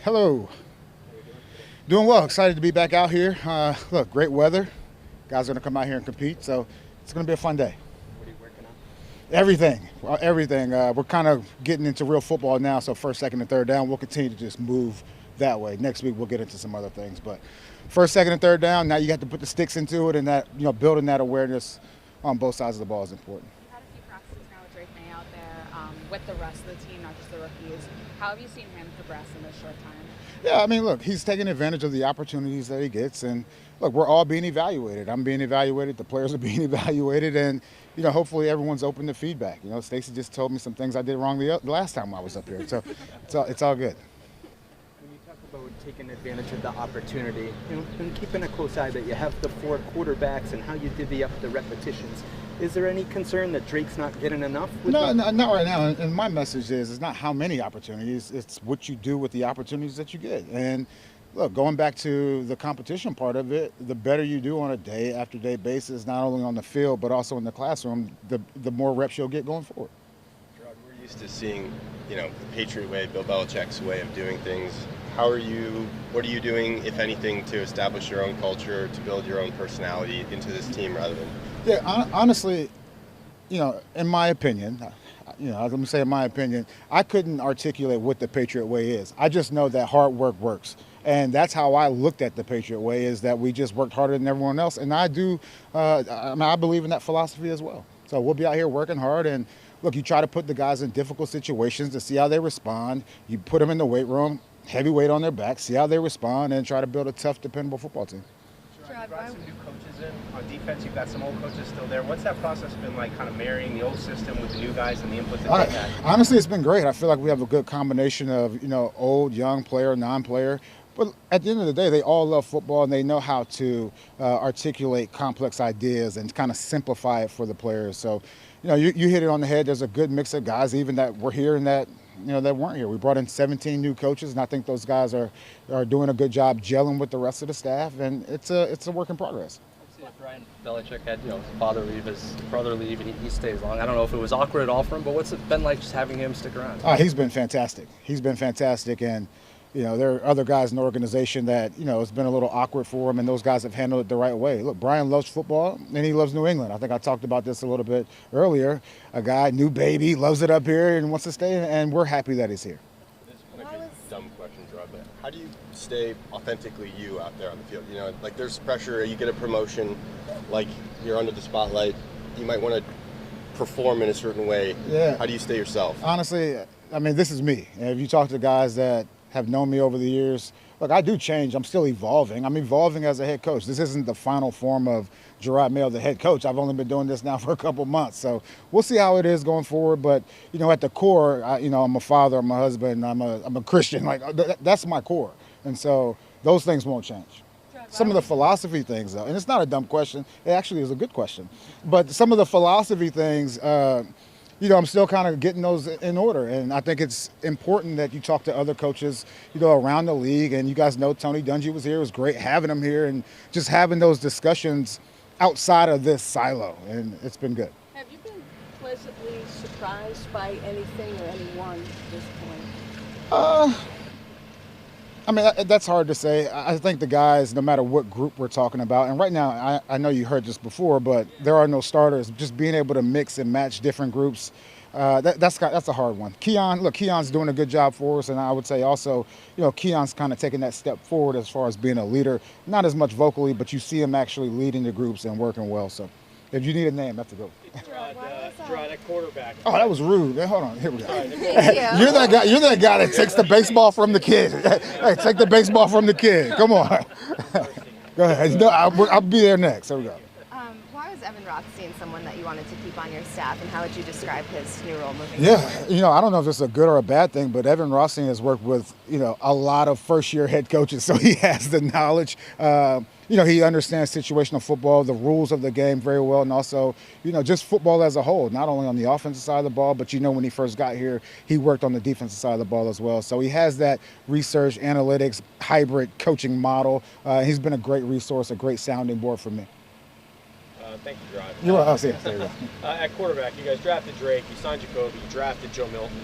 Hello. Doing well. Excited to be back out here. Look, great weather. Guys are going to come out here and compete, so it's going to be a fun day. What are you working on? Everything. We're kind of getting into real football now, so first, second, and third down, we'll continue to just move that way. Next week, we'll get into some other things, but first, second, and third down, now you got to put the sticks into it, and that, building that awareness on both sides of the ball is important. You've had a few practices now with Jerod Mayo out there with the rest of the team, not just the rookies. How have you seen him progress in this short time? Yeah, I mean, look, he's taking advantage of the opportunities that he gets, and look, we're all being evaluated. I'm being evaluated, the players are being evaluated, and hopefully everyone's open to feedback. Stacy just told me some things I did wrong the last time I was up here, so it's all good. When you talk about taking advantage of the opportunity, and keeping a close eye that you have the 4 quarterbacks and how you divvy up the repetitions, is there any concern that Drake's not getting enough? No, not right now. And my message is, it's not how many opportunities, it's what you do with the opportunities that you get. And look, going back to the competition part of it, the better you do on a day after day basis, not only on the field, but also in the classroom, the more reps you'll get going forward. Jerod, we're used to seeing, the Patriot way, Bill Belichick's way of doing things. What are you doing, if anything, to establish your own culture, to build your own personality into this team rather than? Yeah, honestly, in my opinion, let me say in my opinion, I couldn't articulate what the Patriot way is. I just know that hard work works. And that's how I looked at the Patriot way, is that we just worked harder than everyone else. And I do, I believe in that philosophy as well. So we'll be out here working hard. And look, you try to put the guys in difficult situations to see how they respond. You put them in the weight room, heavy weight on their back, see how they respond, and try to build a tough, dependable football team. You brought some new coaches in on defense. You've got some old coaches still there. What's that process been like, kind of marrying the old system with the new guys and the input that they had? Honestly, it's been great. I feel like we have a good combination of, old, young player, non-player. But at the end of the day, they all love football, and they know how to articulate complex ideas and kind of simplify it for the players. So, you hit it on the head. There's a good mix of guys, even that were here and that, that weren't here. We brought in 17 new coaches, and I think those guys are doing a good job gelling with the rest of the staff, and it's a work in progress. Brian Belichick had his father leave, his brother leave, and he stays long. I don't know if it was awkward at all for him, but what's it been like just having him stick around? He's been fantastic. And there are other guys in the organization that, it's been a little awkward for him, and those guys have handled it the right way. Look, Brian loves football, and he loves New England. I think I talked about this a little bit earlier. A guy, new baby, loves it up here and wants to stay, and we're happy that he's here. This might be a dumb question, Jerod, but how do you stay authentically you out there on the field? There's pressure, you get a promotion, you're under the spotlight, you might want to perform in a certain way. Yeah. How do you stay yourself? Honestly, this is me. And if you talk to guys that have known me over the years, look, I do change. I'm still evolving. I'm evolving as a head coach. This isn't the final form of Jerod Mayo, the head coach. I've only been doing this now for a couple months. So we'll see how it is going forward. But, at the core, I'm a father, I'm a husband, I'm a Christian. That's my core. And so those things won't change. Some of the philosophy things, though, and it's not a dumb question. It actually is a good question. But some of the philosophy things, I'm still kind of getting those in order. And I think it's important that you talk to other coaches, around the league. And you guys know Tony Dungy was here. It was great having him here and just having those discussions outside of this silo. And it's been good. Have you been pleasantly surprised by anything or anyone at this point? That's hard to say. I think the guys, no matter what group we're talking about, and right now, I know you heard this before, but there are no starters. Just being able to mix and match different groups, that's a hard one. Keon's doing a good job for us, and I would say also, Keon's kind of taking that step forward as far as being a leader. Not as much vocally, but you see him actually leading the groups and working well. So if you need a name, that's to go. Jerod, at quarterback. Oh, that was rude. Hold on, here we go. You're You're that guy that takes the baseball from the kid. Hey, take the baseball from the kid. Come on. Go ahead. No, I'll be there next. Here we go. Why was Evan Rothstein someone that you wanted to keep on your staff, and how would you describe his new role moving forward? Yeah, I don't know if it's a good or a bad thing, but Evan Rothstein has worked with, a lot of first-year head coaches, so he has the knowledge. He understands situational football, the rules of the game very well, and also, just football as a whole, not only on the offensive side of the ball, but when he first got here, he worked on the defensive side of the ball as well. So he has that research, analytics, hybrid coaching model. He's been a great resource, a great sounding board for me. Thank you, Jerod. You're welcome. There you go. At quarterback, you guys drafted Drake, you signed Jacoby, you drafted Joe Milton.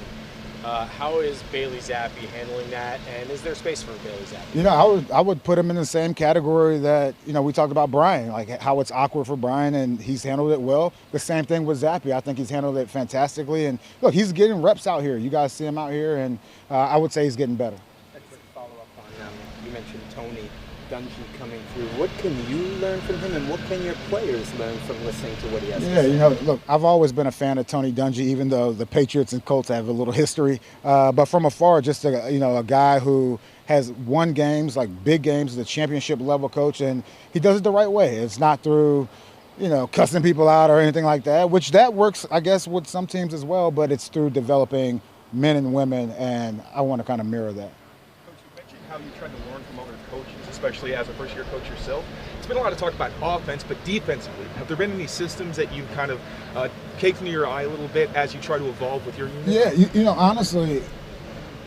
How is Bailey Zappi handling that, and is there space for Bailey Zappi? You know, I would put him in the same category that, you know, we talked about Brian, like how it's awkward for Brian and he's handled it well. The same thing with Zappi. I think he's handled it fantastically. And look, he's getting reps out here. You guys see him out here, and I would say he's getting better. A quick follow-up on you mentioned Tony Dungy coming through. What can you learn from him, and what can your players learn from listening to what he has to say? You know, look, I've always been a fan of Tony Dungy, even though the Patriots and Colts have a little history. But from afar, just a guy who has won games, like big games, the championship level coach, and he does it the right way. It's not through, you know, cussing people out or anything like that, which that works, I guess, with some teams as well. But it's through developing men and women, and I want to kind of mirror that. How you tried to learn from other coaches, especially as a first-year coach yourself. It's been a lot of talk about offense, but defensively, have there been any systems that you've kind of caked into your eye a little bit as you try to evolve with your unit? Yeah, you know, honestly,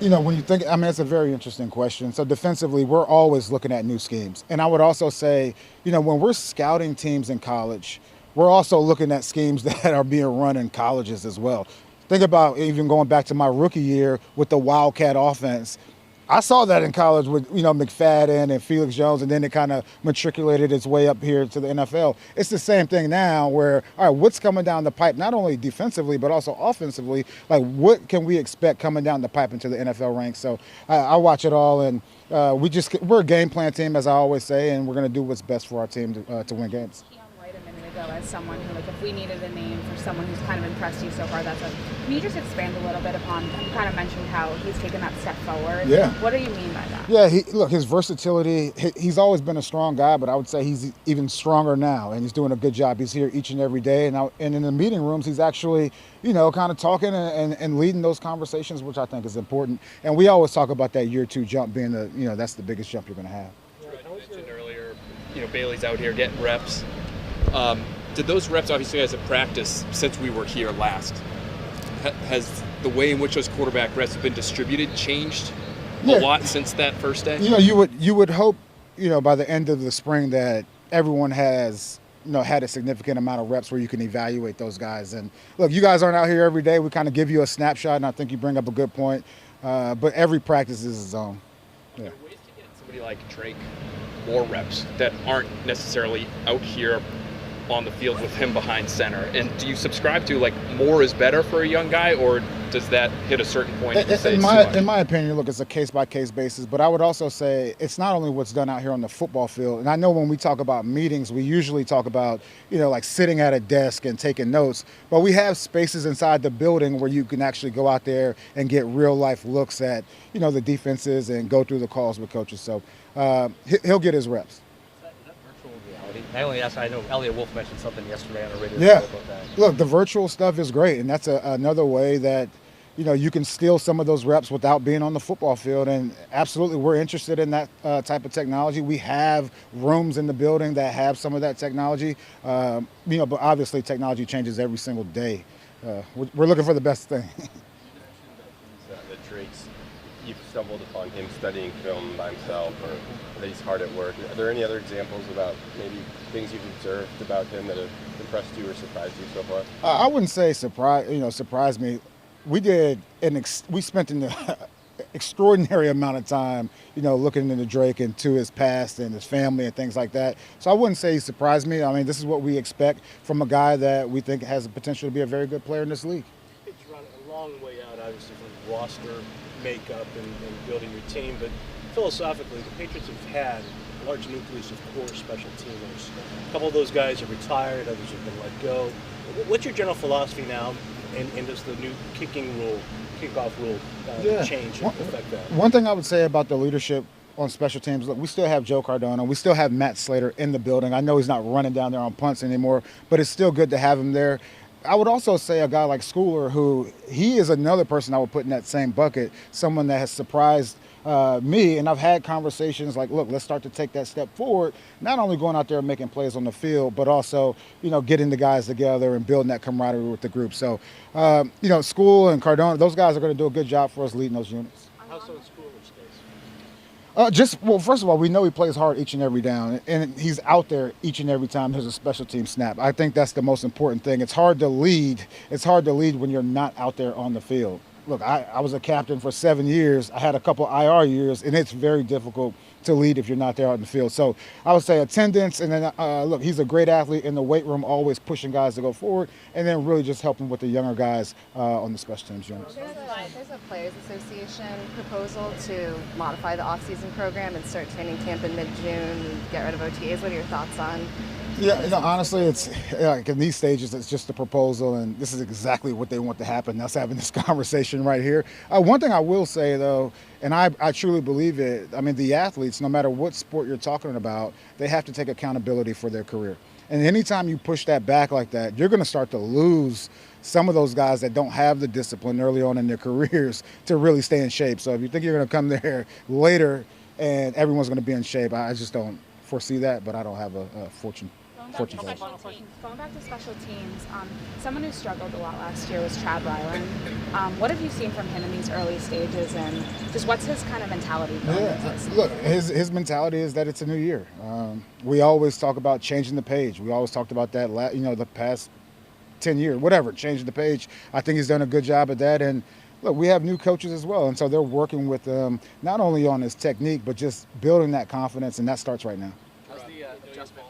you know, when you think, I mean, it's a very interesting question. So defensively, we're always looking at new schemes. And I would also say, you know, when we're scouting teams in college, we're also looking at schemes that are being run in colleges as well. Think about even going back to my rookie year with the Wildcat offense. I saw that in college with, you know, McFadden and Felix Jones, and then it kind of matriculated its way up here to the NFL. It's the same thing now where, all right, what's coming down the pipe, not only defensively, but also offensively? Like, what can we expect coming down the pipe into the NFL ranks? So I watch it all, and we're a game plan team, as I always say, and we're going to do what's best for our team to win games. As someone who, like, if we needed a name for someone who's kind of impressed you so far, can you just expand a little bit upon, you kind of mentioned how he's taken that step forward. Yeah. What do you mean by that? Yeah, look, his versatility, he's always been a strong guy, but I would say he's even stronger now, and he's doing a good job. He's here each and every day, and in the meeting rooms, he's actually, you know, kind of talking and leading those conversations, which I think is important. And we always talk about that year two jump being that's the biggest jump you're going to have. I mentioned earlier, you know, Bailey's out here getting reps. Did those reps, obviously, as a practice since we were here last, has the way in which those quarterback reps have been distributed changed a lot since that first day? You know, you would hope, you know, by the end of the spring that everyone has, you know, had a significant amount of reps where you can evaluate those guys. And look, you guys aren't out here every day. We kind of give you a snapshot, and I think you bring up a good point. But every practice is its own. Yeah. Are there ways to get somebody like Drake more reps that aren't necessarily out here on the field with him behind center? And do you subscribe to, like, more is better for a young guy, or does that hit a certain point? In my opinion, look, it's a case-by-case basis, but I would also say it's not only what's done out here on the football field. And I know when we talk about meetings, we usually talk about, you know, like sitting at a desk and taking notes, but we have spaces inside the building where you can actually go out there and get real-life looks at, you know, the defenses and go through the calls with coaches. So he'll get his reps. I know Elliot Wolf mentioned something yesterday on a radio show about that. Look, the virtual stuff is great, and that's another way that, you know, you can steal some of those reps without being on the football field. And absolutely, we're interested in that type of technology. We have rooms in the building that have some of that technology. You know, but obviously technology changes every single day. We're looking for the best thing. The Drake's, you've stumbled upon him studying film by himself, or that he's hard at work. Are there any other examples about maybe things you've observed about him that have impressed you or surprised you so far? I wouldn't say surprised me. We spent an extraordinary amount of time, you know, looking into Drake and to his past and his family and things like that. So I wouldn't say he surprised me. I mean, this is what we expect from a guy that we think has the potential to be a very good player in this league. It's run a long way out, obviously, from roster makeup and building your team, but philosophically, the Patriots have had a large nucleus of core special teamers. A couple of those guys are retired, others have been let go. What's your general philosophy now, and does the new kickoff rule change and affect that? One thing I would say about the leadership on special teams, look, we still have Joe Cardona, we still have Matt Slater in the building. I know he's not running down there on punts anymore, but it's still good to have him there. I would also say a guy like Schooler, who he is another person I would put in that same bucket, someone that has surprised me, and I've had conversations like, look, let's start to take that step forward, not only going out there and making plays on the field, but also, you know, getting the guys together and building that camaraderie with the group. So, you know, School and Cardona, those guys are going to do a good job for us leading those units. How so in Schooler's case? Well, first of all, we know he plays hard each and every down, and he's out there each and every time there's a special team snap. I think that's the most important thing. It's hard to lead when you're not out there on the field. look, I was a captain for 7 years. I had a couple IR years, and it's very difficult to lead if you're not there out in the field. So I would say attendance, and then look, he's a great athlete in the weight room, always pushing guys to go forward, and then really just helping with the younger guys on the special teams units. There's a Players Association proposal to modify the off-season program and start training camp in mid-June, get rid of OTAs. What are your thoughts on? Yeah, honestly, it's like in these stages, it's just a proposal, and this is exactly what they want to happen. Us having this conversation right here. One thing I will say, though, and I truly believe it, I mean, the athletes, no matter what sport you're talking about, they have to take accountability for their career. And anytime you push that back like that, you're going to start to lose some of those guys that don't have the discipline early on in their careers to really stay in shape. So if you think you're going to come there later and everyone's going to be in shape, I just don't foresee that, but I don't have a fortune. Going back to special teams, someone who struggled a lot last year was Chad Ryland. What have you seen from him in these early stages, and just what's his kind of mentality going into this? Look, his mentality is that it's a new year. We always talk about changing the page. We always talked about that, the past 10 years, whatever, changing the page. I think he's done a good job at that. And look, we have new coaches as well, and so they're working with him not only on his technique, but just building that confidence, and that starts right now. How's the adjustment?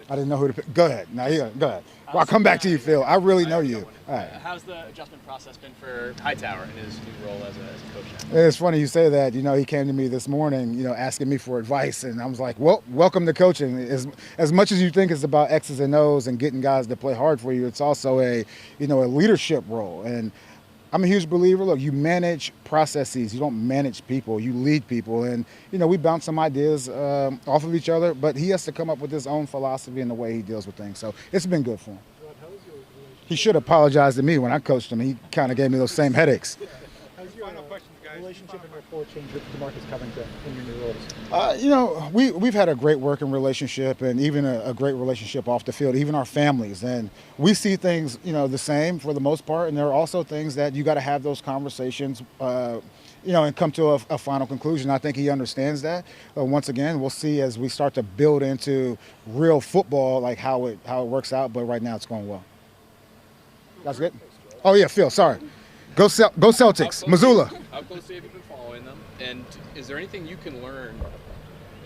I didn't know who to pick. Go ahead. Now, go ahead. Well, I'll come back to you, Phil. I really know you. All right. How's the adjustment process been for Hightower in his new role as a coach now? It's funny you say that. He came to me this morning, asking me for advice, and I was like, well, welcome to coaching. As much as you think it's about X's and O's and getting guys to play hard for you, it's also a leadership role. And I'm a huge believer. Look, you manage processes. You don't manage people. You lead people. And, we bounce some ideas off of each other, but he has to come up with his own philosophy and the way he deals with things. So it's been good for him. He should apologize to me when I coached him. He kind of gave me those same headaches. How's your relationship and rapport change with DeMarcus Covington in your new roles? We've had a great working relationship and even a great relationship off the field, even our families. And we see things, the same for the most part. And there are also things that you got to have those conversations, and come to a final conclusion. I think he understands that. Once again, we'll see as we start to build into real football, like how it works out. But right now it's going well. That's good. Oh, yeah, Phil, sorry. Go Celtics. Missoula. How closely have you been following them? And is there anything you can learn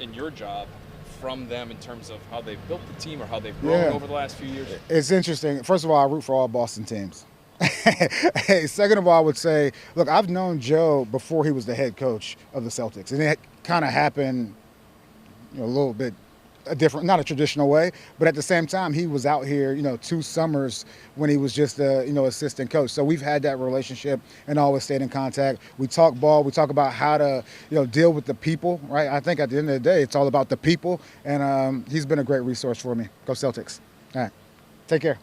in your job from them in terms of how they've built the team or how they've grown over the last few years? It's interesting. First of all, I root for all Boston teams. Hey, second of all, I would say, look, I've known Joe before he was the head coach of the Celtics. And it kind of happened a little bit different, not a traditional way, but at the same time, he was out here, 2 summers when he was just assistant coach. So we've had that relationship and always stayed in contact. We talk ball. We talk about how to, deal with the people, right? I think at the end of the day, it's all about the people. And he's been a great resource for me. Go Celtics. All right. Take care.